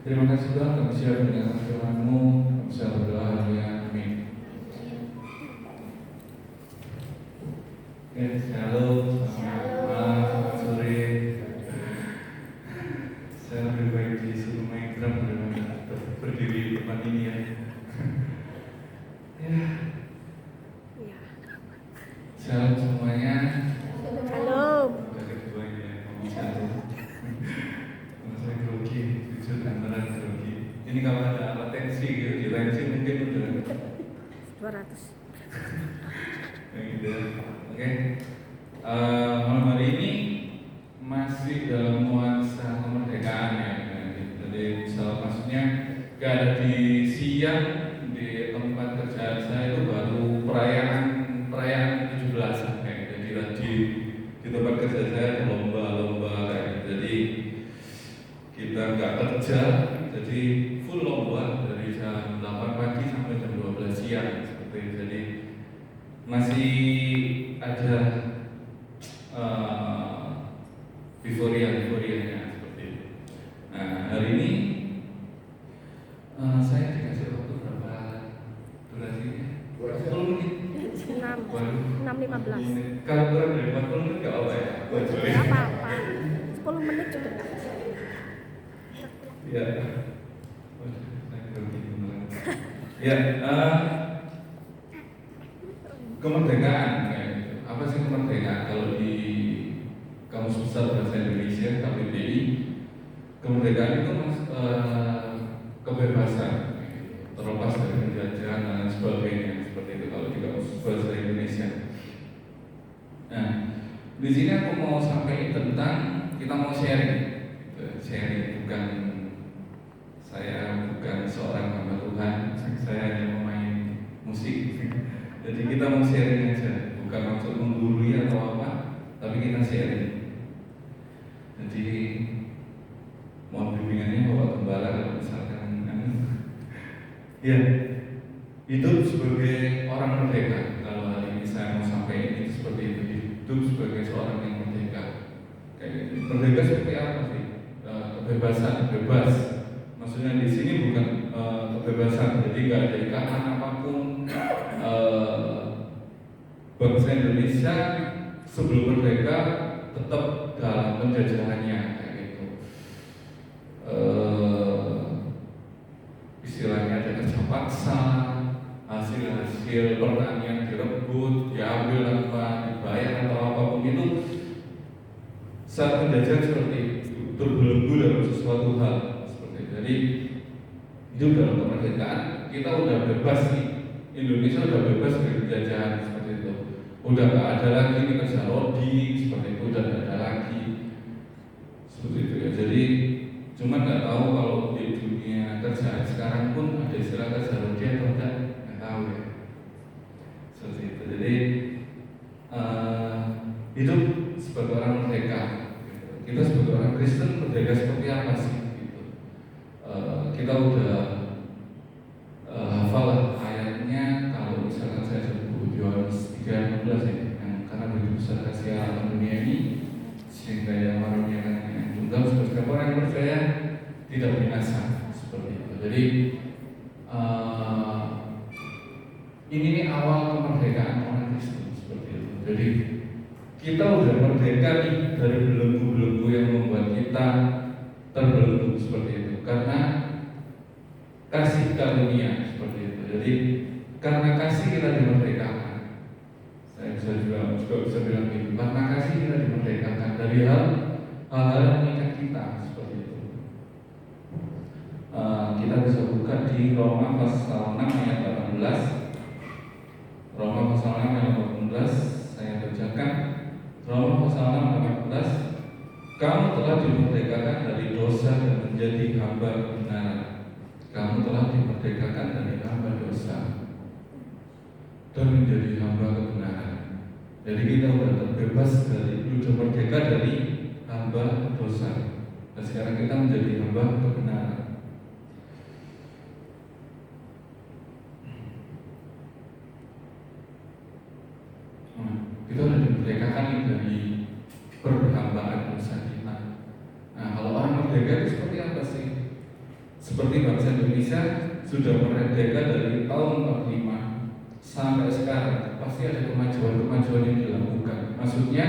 Terima kasih Tuhan, kami siap mendengar firman-Mu, kami siap berdoa, haleluya, amin. Oke, shalom, selamat malam, selamat sore. Saya lebih baik disuruh main drum daripada berdiri di depan ini ya. Shalom semuanya. Shalom. Ini kalau ada alat tensi gitu, di tensi mungkin udah 200. gitu. Oke. Malam hari ini masih dalam nuansa kemerdekaan ya. Jadi maksudnya gak ada di siang di tempat kerjaan saya itu baru perayaan 17-an kayak gitu. Jadi di tempat kerja saya ada lomba-lomba kayak gitu. Jadi kita nggak kerja, jadi full lomba dari jam 8 pagi sampai jam 12 siang seperti itu. Jadi masih ada euforianya seperti itu. Nah hari ini saya dikasih waktu berapa durasinya? 10 menit. 6.15. Kalau kurang dari 40 menit nggak apa ya? Nggak apa-apa. 10 menit cukup. Ya. Ya, kemerdekaan kayak gitu. Apa sih kemerdekaan? Kalau di Kamus Besar Bahasa Indonesia KBBI, kemerdekaan itu kebebasan, terlepas dari penjajahan dan sebagainya seperti itu kalau di Kamus Bahasa Indonesia. Nah, di sini aku mau sampaikan tentang kita mau sharing bukan saya bukan seorang hamba Tuhan, saya hanya pemain musik. Jadi kita mau sharing aja, bukan maksud menggurui atau apa, tapi kita sharing. Jadi mohon bimbingannya Bapak Gembala kalau misalkan ya hidup sebagai orang merdeka. Kalau hari ini saya mau sampaikan itu seperti itu, hidup sebagai seorang yang merdeka. Kayak gitu. Merdeka seperti apa sih? Kebebasan, bebas. Maksudnya di sini bukan kebebasan, jadi nggak ada ikatan apapun. Bangsa Indonesia sebelum merdeka tetap dalam penjajahannya, kayak gitu. Istilahnya ada kerja paksa, hasil pertanian direbut, diambil apa, dibayar atau apapun itu. Saat penjajahan seperti itu, terbelenggu dalam sesuatu hal. Jadi hidup dalam kemerdekaan kita udah bebas nih, Indonesia udah bebas dari penjajahan seperti itu. Udah nggak ada lagi nih kerja rodi seperti itu, udah nggak ada lagi seperti itu ya. Jadi cuma nggak tahu kalau di dunia kerjaan sekarang pun ada istilah kerja rodi atau enggak, nggak tahu ya. Seperti itu. Jadi hidup sebagai orang merdeka. Kita sebagai orang Kristen merdeka seperti apa sih? Kita udah hafal ayatnya kalau misalkan saya sebut Yohanes 3:16 ya, yang karena begitu besar kasih Allah dunia ini sehingga yang mengaruniakan yang tunggal supaya setiap orang yang percaya tidak binasa seperti itu. Jadi ini nih awal kemerdekaan orang Kristen seperti itu. Jadi kita udah merdeka nih dari belenggu-belenggu yang membuat kita terbelenggu seperti itu karena kasih karunia seperti itu. Jadi karena kasih kita dimerdekakan. Saya bisa juga bisa bilang gitu. Karena kasih kita dimerdekakan dari hal hal-hal yang mengikat kita seperti itu. Kita bisa buka di Roma pasal 6 ayat 18. Roma pasal 6 ayat 18, saya bacakan. Roma pasal 6 ayat 18. Kamu telah dimerdekakan dari dosa dan menjadi hamba kebenaran. Kamu telah dimerdekakan dari hamba dosa dan menjadi hamba kebenaran. Jadi kita sudah terbebas sudah merdeka dari hamba dosa. Dan sekarang kita menjadi hamba kebenaran. Kita sudah dimerdekakan dari perhambaan dosa kita. Nah, kalau orang merdeka itu seperti apa sih? Seperti bangsa Indonesia sudah merdeka dari tahun 45 sampai sekarang, pasti ada kemajuan-kemajuan yang dilakukan. Maksudnya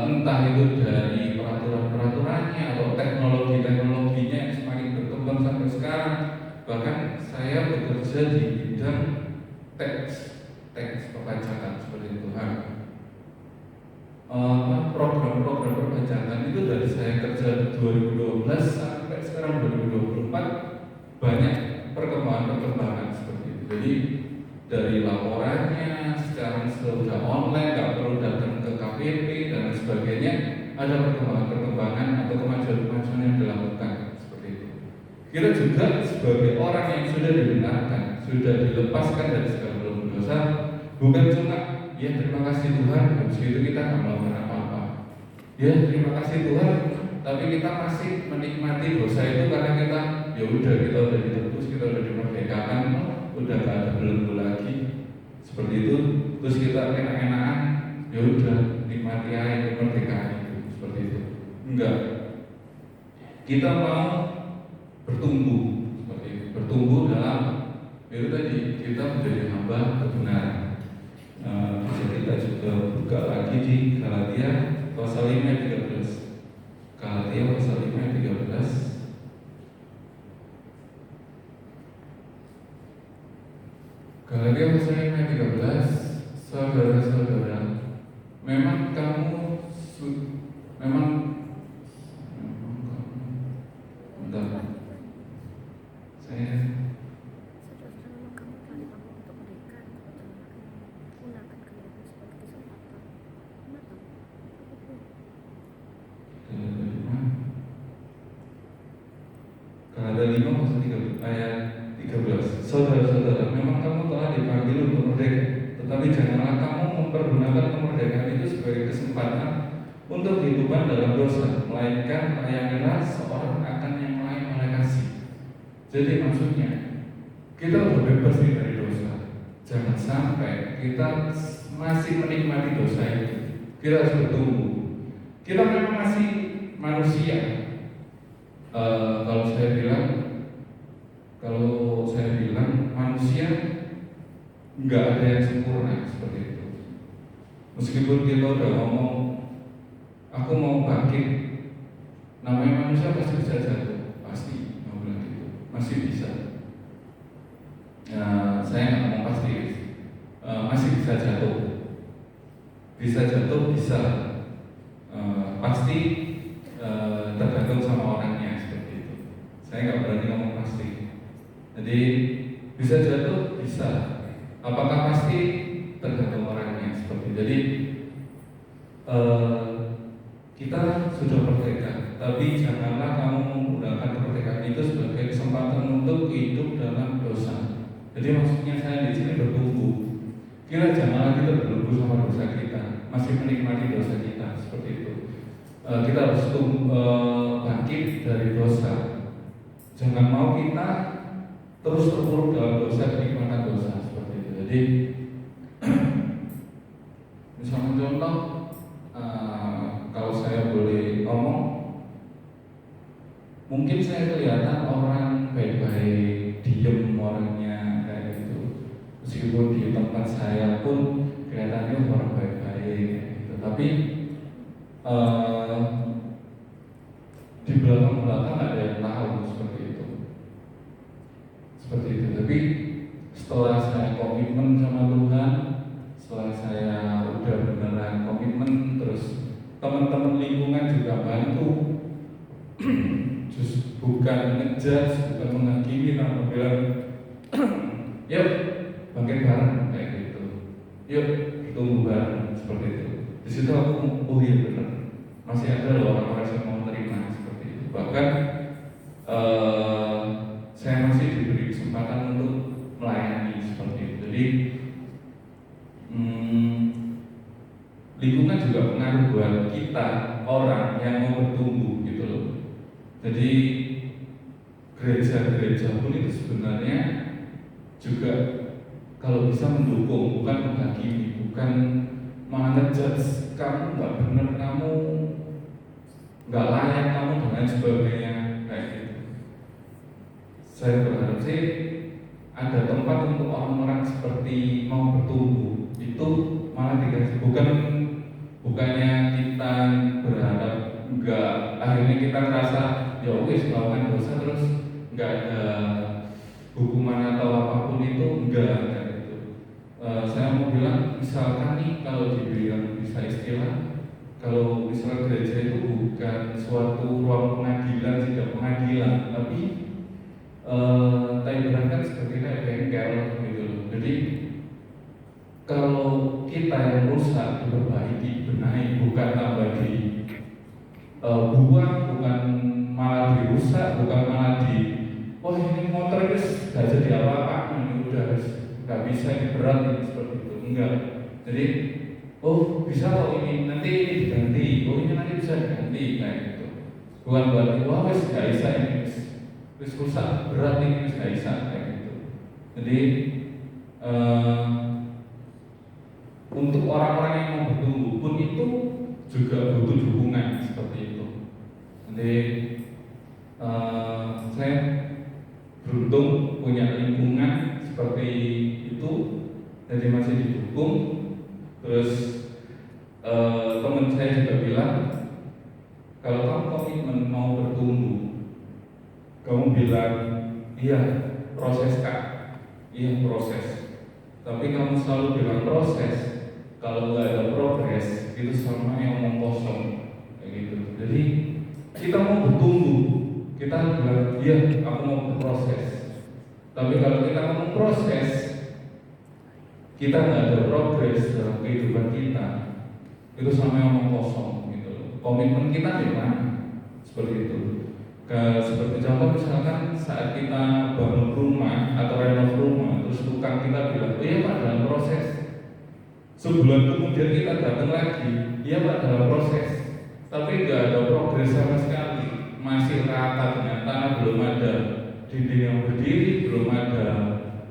entah itu dari peraturan-peraturannya atau teknologi-teknologinya yang semakin berkembang sampai sekarang. Bahkan saya bekerja di bidang teks perpajakan seperti itu. Program-program perpajakan itu dari saya kerja 2012 sampai sekarang 2024 banyak perkembangan seperti itu. Jadi dari laporannya sekarang sudah online, nggak perlu datang ke KPP dan sebagainya. Ada perkembangan atau kemajuan-kemajuan yang dilakukan seperti itu. Kita juga sebagai orang yang sudah dibenarkan, sudah dilepaskan dari segala belum dosa, bukan cuma ya terima kasih Tuhan, habis itu kita nggak melakukan apa-apa. Ya terima kasih Tuhan, tapi kita masih menikmati dosa itu karena kita ya udah kita udah ditebus, kita udah dimerdekakan, udah gak ada belenggu lagi seperti itu. Terus kita enak-enakan, ya udah nikmati aja kemerdekaan itu seperti itu. Enggak, kita mau bertumbuh seperti itu, bertumbuh dalam itu tadi kita menjadi hamba kebenaran. Bisa kita juga buka lagi di Galatia pasal 5 ayat 13. Galatia pasal 5 ayat 13. Galatia pasal 5 ayat 13. Saudara-saudara, memang kamu bentar, saya Galatia 5 pasal 3 ayat 13. Saudara-saudara, memang kamu telah dipanggil untuk merdeka, tetapi janganlah kamu mempergunakan kemerdekaan itu sebagai kesempatan untuk kehidupan dalam dosa, melainkan layanilah seorang akan yang lain oleh kasih. Jadi maksudnya kita sudah bebas dari dosa. Jangan sampai kita masih menikmati dosa itu. Kita harus bertumbuh. Kita memang masih manusia. Kalau saya bilang manusia nggak ada yang sempurna seperti itu. Meskipun kita udah ngomong aku mau bangkit, namanya manusia pasti bisa jatuh, pasti mau bilang gitu, masih bisa. Saya nggak ngomong pasti, masih bisa jatuh, bisa pasti tergantung sama orangnya seperti itu. Saya nggak berani ngomong pasti. Jadi bisa jatuh, bisa. Apakah pasti tergantung orangnya seperti itu. Jadi kita sudah merdeka, tapi janganlah kamu menggunakan kemerdekaan itu sebagai kesempatan untuk hidup dalam dosa. Jadi maksudnya saya di sini bertumbuh. Janganlah kita bertumbuh sama dosa kita, masih menikmati dosa kita seperti itu. Kita harus bangkit dari dosa. Jangan mau kita terus terpuruk dalam dosa, kenikmatan dosa seperti itu. Jadi misalnya contoh, kalau saya boleh ngomong, mungkin saya kelihatan orang baik-baik, diem orangnya kayak gitu. Meskipun di tempat saya pun kelihatannya orang baik-baik gitu. Tapi di belakang ada yang tahu seperti itu. Tapi setelah saya komitmen sama Tuhan, setelah saya udah beneran komitmen, terus teman-teman lingkungan juga kita bantu, bukan ngejudge, bukan menghakimi, tanpa bilang yuk bangkit bareng kayak gitu, yuk tumbuh bareng seperti itu. Di situ aku iya benar, masih ada loh orang-orang yang mau menerima seperti itu. Bahkan saya masih diberi kesempatan untuk melayani seperti itu. Jadi lingkungan juga pengaruh buat kita, orang yang mau bertumbuh gitu loh. Jadi gereja-gereja pun itu sebenarnya juga kalau bisa mendukung, bukan menghakimi, bukan malah ngejudge kamu nggak benar, kamu nggak layak, kamu dan lain sebagainya kayak gitu. Saya berharap sih ada tempat untuk orang-orang seperti mau bertumbuh, itu malah dikasih, bukannya kita berharap enggak, akhirnya kita ngerasa ya wis melakukan dosa terus enggak ada hukuman atau apapun itu, enggak gitu. Saya mau bilang misalkan nih, kalau dibilang bisa istilah, kalau misalnya gereja itu bukan suatu ruang pengadilan, sidang pengadilan, tapi ibaratkan seperti kayak bengkel gitu loh. Jadi kalau kita yang rusak diperbaiki, benahi, bukan tambah di buang, bukan malah dirusak, bukan malah wah ini motor guys gak jadi apa-apa, ini udah gak bisa, ini berat, ini seperti itu. Enggak. Jadi oh bisa kok ini, nanti ini diganti, oh ini nanti bisa diganti kayak gitu. Bukan berarti wah wes gak bisa ini, wes rusak, berat ini wes gak bisa kayak gitu. Jadi untuk orang-orang yang mau bertumbuh pun itu juga butuh dukungan seperti itu. Jadi saya beruntung punya lingkungan seperti itu, jadi masih didukung. Terus teman saya juga bilang, kalau kamu komitmen mau bertumbuh, kamu bilang iya proses kak, iya proses, tapi kamu selalu bilang proses, kalau nggak ada progres itu sama yang omong kosong kayak gitu. Jadi kita mau bertumbuh, kita bilang iya aku mau berproses, tapi kalau kita mau proses, kita nggak ada progres dalam kehidupan kita, itu sama yang omong kosong gitu. Komitmen kita di mana? Seperti itu. Seperti contoh misalkan saat kita bangun rumah atau renov rumah, terus tukang kita bilang, oh iya pak dalam proses. Sebulan kemudian kita datang lagi, iya pak dalam proses, tapi nggak ada progres sama sekali, masih rata dengan tanah, belum ada dinding yang berdiri, belum ada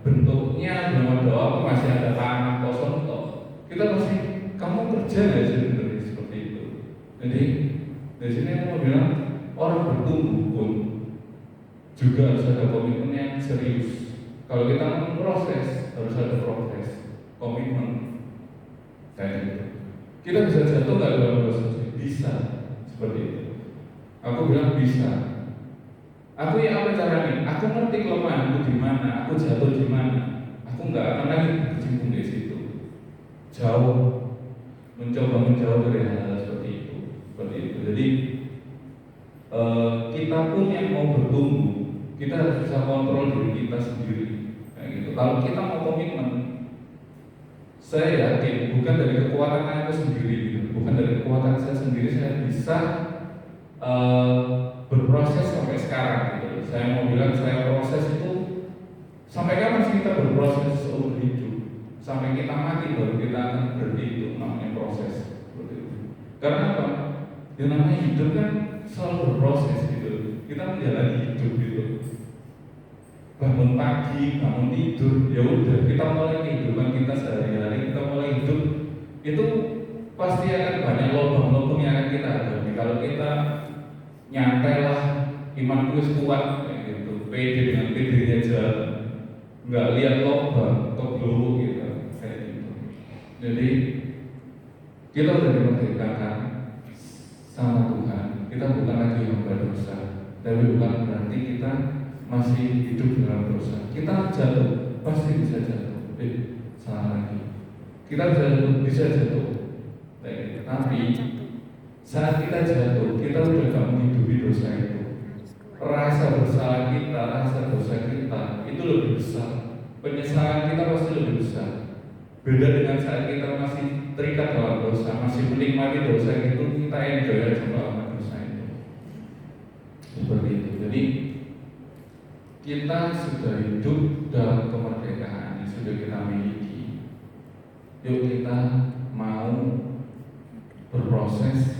bentuknya, belum ada apa, masih ada tanah kosong toh. Kita masih, kamu kerja nggak sih sebenarnya seperti itu. Jadi dari sini aku mau bilang, orang bertumbuh pun juga harus ada komitmen yang serius. Kalau kita mau proses, harus ada progres, komitmen. Kayak gitu. Kita bisa jatuh nggak dalam proses? Bisa, seperti itu. Aku bilang bisa. Aku ya apa caranya? Aku ngerti kelemahanku di mana, aku jatuh di mana. Aku nggak akan lagi berkecimpung di situ. Jauh, mencoba menjauh dari hal-hal seperti itu. Seperti itu. Jadi kita pun yang mau bertumbuh, kita harus bisa kontrol diri kita sendiri. Kayak gitu. Kalau kita mau komitmen, saya yakin bukan dari kekuatan aku sendiri, gitu. Bukan dari kekuatan saya sendiri, saya bisa berproses sampai sekarang. Gitu. Saya mau bilang saya proses itu sampai kapan sih kita berproses seumur hidup? Sampai kita mati baru kita akan berhenti, itu namanya proses. Seperti itu. Karena apa? Yang namanya hidup kan selalu berproses gitu. Kita menjalani hidup gitu. Bangun pagi, bangun tidur, ya udah kita mulai kehidupan kita sehari-hari, kita mulai hidup itu pasti akan banyak lubang-lubang yang akan kita hadapi. Kalau kita nyantai lah, iman kuis kuat kayak gitu, pede dengan pedenya aja, nggak lihat lubang, keburu gitu, kayak gitu. Jadi kita udah dimerdekakan sama Tuhan, kita bukan lagi hamba dosa, tapi bukan berarti kita masih hidup dalam dosa. Kita jatuh, pasti bisa jatuh. Salah lagi. Kita bisa jatuh. Tapi Saat kita jatuh, kita udah gak menghidupi dosa itu. Rasa bersalah kita, rasa dosa kita itu lebih besar. Penyesalan kita pasti lebih besar. Beda dengan saat kita masih terikat dalam dosa, masih menikmati dosa itu, kita enjoy aja melakukan dosa itu. Seperti itu. Jadi kita sudah hidup dalam kemerdekaan yang sudah kita miliki. Yuk kita mau berproses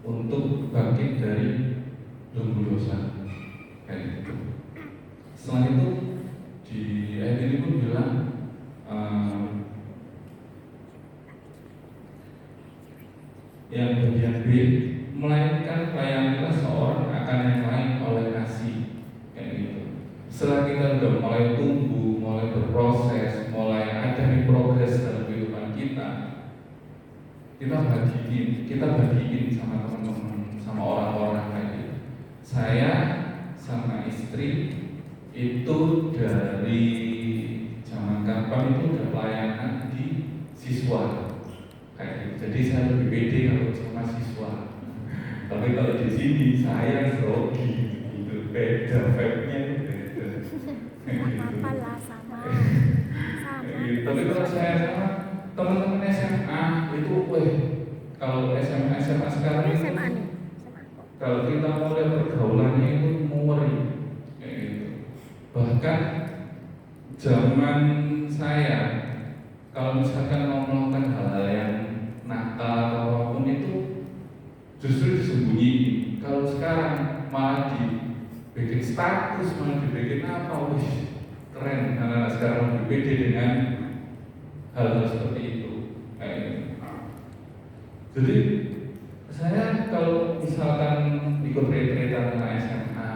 untuk bangkit dari belenggu dosa. Kayak gitu. Setelah itu di ayat ini pun bilang yang bagian B, melainkan layanilah seorang akan yang lain oleh kasih. Kayak gitu. Setelah kita udah mulai tumbuh, mulai berproses, mulai ada di progres dalam kehidupan kita bagiin sama teman-teman, sama orang-orang kayak gitu. Saya sama istri itu dari zaman kapan itu udah pelayanan di siswa kayak gitu. Jadi saya lebih pede kalau sama siswa. Tapi kalau di sini saya grogi gitu, beda vibe-nya itu beda. Apa lah sama. Gitu. Tapi kalau saya sama teman-teman SMA itu, kalau SMA sekarang itu, SMA nih. kalau kita mau lihat pergaulannya itu ngeri, kayak gitu. Bahkan zaman saya, kalau misalkan mau melakukan hal yang nakal atau apapun itu, justru disembunyiin. Kalau sekarang malah dibikin status, malah dibikin apa, keren. Anak-anak sekarang lebih pede dengan hal-hal seperti itu. Kayak gitu. Jadi saya kalau misalkan ikut retreat anak SMA,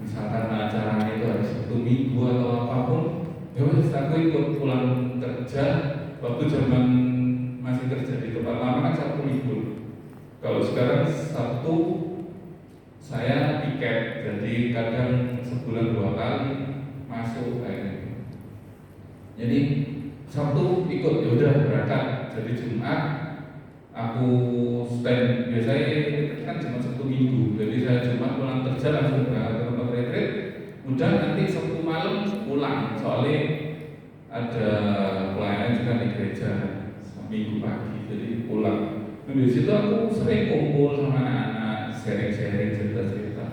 misalkan acaranya itu hari Sabtu Minggu atau apapun, ya wes aku ikut pulang kerja. Waktu zaman masih kerja di tempat lama kan Sabtu Minggu. Kalau sekarang Sabtu saya piket, jadi kadang sebulan 2 kali masuk kayak gitu. Jadi Sabtu ikut, ya udah berangkat. Jadi Jumat aku stand, biasanya itu kan cuma Sabtu Minggu. Jadi saya Jumat pulang kerja langsung berangkat ke tempat retreat. Udah nanti Sabtu malam pulang, soalnya ada pelayanan juga di gereja Minggu pagi. Jadi pulang. Nah, di situ aku sering kumpul sama anak-anak, sharing-sharing cerita-cerita.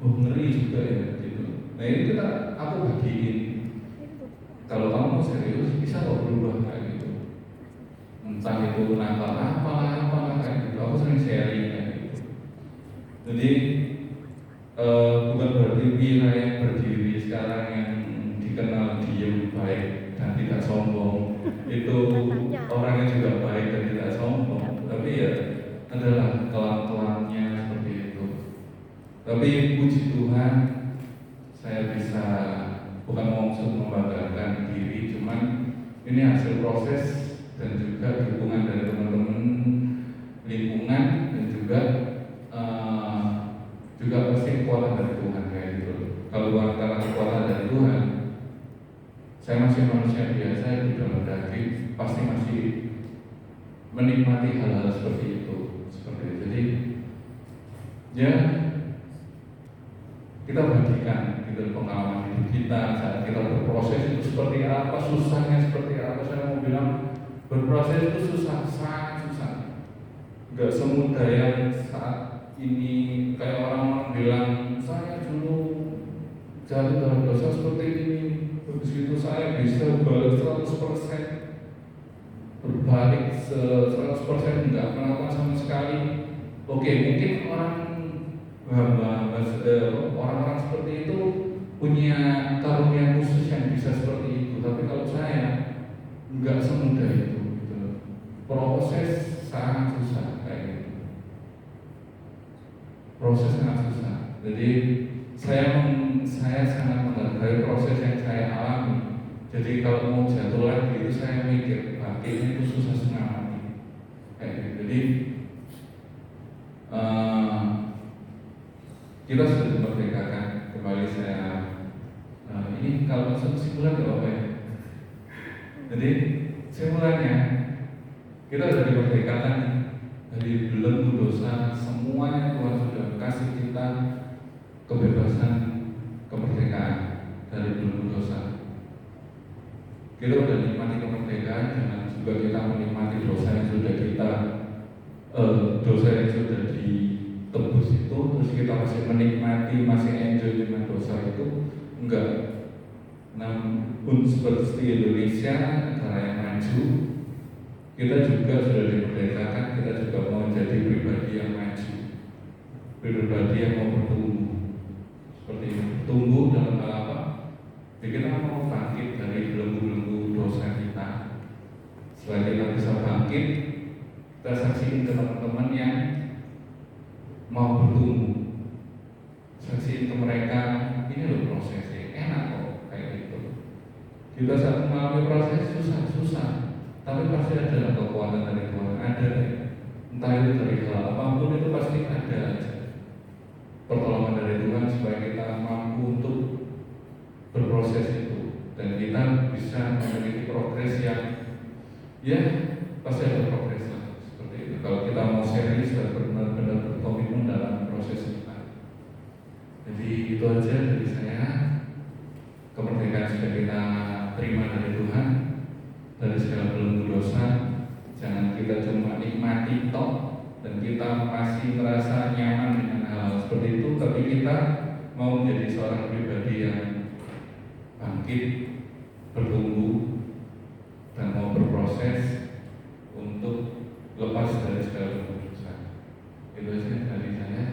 Ngeri juga ya gitu. Nah ini aku bagiin. Kalau kamu mau serius, bisa kok berubah kayak gitu. Entah itu nakal apa kayak gitu. Aku sering sharing kayak gitu. Jadi bukan berarti Wira yang berdiri sekarang yang dikenal diem, baik dan tidak sombong itu orangnya juga baik dan tidak sombong. Tapi ya adalah kelam-kelamnya seperti itu. Tapi puji Tuhan, saya bisa, bukan maksud membanggakan diri, cuman ini hasil proses dan juga dukungan dari teman-teman lingkungan dan juga pasti kekuatan dari Tuhan kayak gitu. Kalau bukan karena kekuatan dari Tuhan, saya masih manusia biasa di dalam daging, pasti masih menikmati hal-hal seperti itu. Jadi ya kita bagikan gitu pengalaman hidup kita saat kita berproses itu seperti apa, susahnya seperti apa. Saya mau bilang berproses itu susah, sangat susah. Gak semudah yang saat ini kayak orang-orang bilang saya dulu jatuh dalam dosa seperti ini, habis itu saya bisa balik 100%, berbalik 100%, enggak melakukan sama sekali. Oke, mungkin orang-orang seperti itu punya karunia khusus yang bisa seperti itu. Tapi kalau saya enggak semudah itu gitu. Proses sangat susah kayak gitu. Proses sangat susah. Jadi saya sangat menghargai proses yang saya alami. Jadi kalau mau jatuh lagi itu saya mikir, bangkitnya itu susah setengah mati. Kayak gitu. Jadi kita sudah dimerdekakan kembali. Saya ini kalau masuk kesimpulan gak apa-apa ya. Jadi simpulannya kita sudah dimerdekakan dari belenggu dosa, semuanya Tuhan sudah kasih kita kebebasan, kemerdekaan dari belenggu dosa. Kita sudah nikmati kemerdekaan, jangan juga kita menikmati dosa yang sudah kita dosa yang sudah ditebus itu, terus kita masih menikmati, masih enjoy dengan dosa itu. Enggak. Namun seperti Indonesia, negara yang maju, kita juga sudah dimerdekakan, kita juga mau menjadi pribadi yang maju, pribadi yang mau bertumbuh. Seperti itu, tumbuh dalam hal apa? Ya, kita mau bangkit dari belenggu-belenggu dosa kita. Setelah kita bisa bangkit, kita saksikan ke teman-teman yang mau bertumbuh, saksikan ke mereka, ini loh prosesnya, enak kok kayak gitu. Kita saat mengalami proses susah, tapi pasti ada kekuatan dari Tuhan, ada, entah itu dari hal apapun itu pasti ada aja pertolongan dari Tuhan supaya kita mampu untuk berproses itu dan kita bisa memiliki progres yang ya pasti ada progres lah, seperti itu. Kalau kita mau serius dan benar-benar berkomitmen dalam proses kita. Jadi itu aja dari saya. Kemerdekaan sudah kita terima dari Tuhan, dari segala belenggu dosa. Jangan kita cuma nikmati tok dan kita masih merasa nyaman dengan hal seperti itu, tapi kita mau menjadi seorang pribadi yang bangkit, bertumbuh, dan mau berproses untuk lepas dari segala belenggu dosa. Itu saja dari saya.